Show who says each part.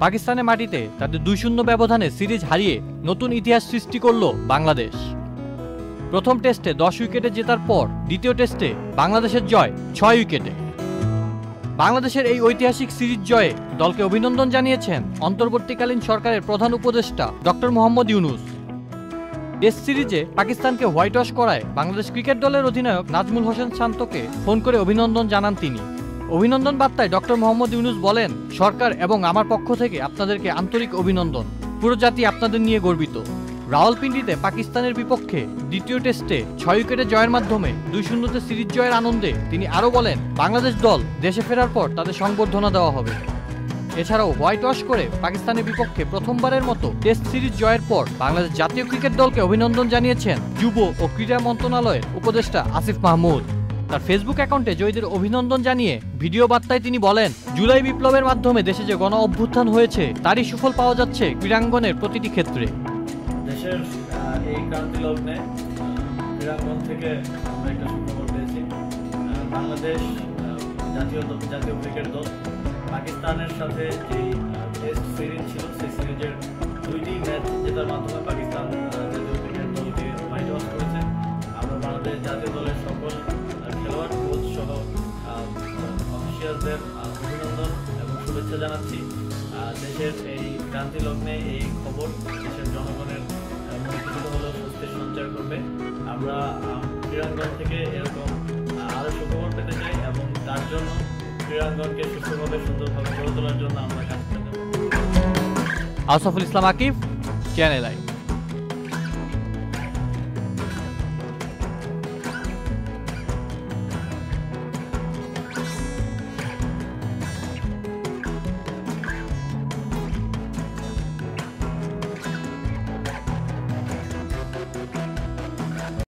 Speaker 1: পাকিস্তানের মাটিতে তাদের 2-0 ব্যবধানে সিরিজ হারিয়ে নতুন ইতিহাস সৃষ্টি করল বাংলাদেশ। প্রথম টেস্টে 10 উইকেটে জেতার পর দ্বিতীয় টেস্টে বাংলাদেশের জয় 6 উইকেটে। বাংলাদেশের এই ঐতিহাসিক সিরিজ জয়ে দলকে অভিনন্দন জানিয়েছেন অন্তর্বর্তীকালীন সরকারের প্রধান উপদেষ্টা ডক্টর মোহাম্মদ ইউনূস। টেস্ট সিরিজে পাকিস্তানকে হোয়াইট ওয়াশ করায় বাংলাদেশ ক্রিকেট দলের অধিনায়ক নাজমুল হোসেন শান্তকে ফোন করে অভিনন্দন জানান তিনি। অভিনন্দন বার্তায় ডক্টর মোহাম্মদ ইউনূস বলেন, সরকার এবং আমার পক্ষ থেকে আপনাদেরকে আন্তরিক অভিনন্দন। পুরো জাতি আপনাদের নিয়ে গর্বিত। রাওয়ালপিন্ডিতে পাকিস্তানের বিপক্ষে দ্বিতীয় টেস্টে 6 উইকেটে জয়ের মাধ্যমে 2-0 সিরিজ জয়ের আনন্দে তিনি আরও বলেন, বাংলাদেশ দল দেশে ফেরার পর তাদের সংবর্ধনা দেওয়া হবে। এছাড়াও হোয়াইট ওয়াশ করে পাকিস্তানের বিপক্ষে প্রথমবারের মতো টেস্ট সিরিজ জয়ের পর বাংলাদেশ জাতীয় ক্রিকেট দলকে অভিনন্দন জানিয়েছেন যুব ও ক্রীড়া মন্ত্রণালয়ের উপদেষ্টা আসিফ মাহমুদ। তার ফেসবুক অ্যাকাউন্টে জয়ীদের অভিনন্দন জানিয়ে ভিডিও বার্তায় তিনি বলেন, জুলাই বিপ্লবের মাধ্যমে দেশে যে গণ অভ্যুত্থান হয়েছে তারই সুফল পাওয়া যাচ্ছে ক্রীড়াঙ্গনের প্রতিটি ক্ষেত্রে।
Speaker 2: দেশের এই ক্রান্তি লগ্নে ক্রীড়াঙ্গন থেকে আমরা একটা সুখবর পেয়েছি। বাংলাদেশ জাতীয় ক্রিকেট দল পাকিস্তানের সাথে যে টেস্ট সিরিজ ছিল সেই সিরিজের 2টি ম্যাচ জেতার মাধ্যমে পাকিস্তান জাতীয় ক্রিকেট দলকে হোয়াইট ওয়াশ করেছে। আমরা বাংলাদেশ জাতীয় দলের সকল খেলোয়াড়, কোচ সহ অফিসিয়ালদের অভিনন্দন এবং শুভেচ্ছা জানাচ্ছি। দেশের এই ক্রান্তি লগ্নে এই খবর দেশের জনগণের মনে কিছুটা হলেও স্বস্তির সঞ্চার করবে। আমরা ক্রীড়াঙ্গন থেকে এরকম আরও সুখবর পেতে চাই এবং তার জন্য ক্রীড়াঙ্গনকে সুস্থভাবে সুন্দরভাবে গড়ে তোলার জন্য আমরা কাজ করতে।
Speaker 1: আসাফুল ইসলাম আকিব, চ্যানেল আই।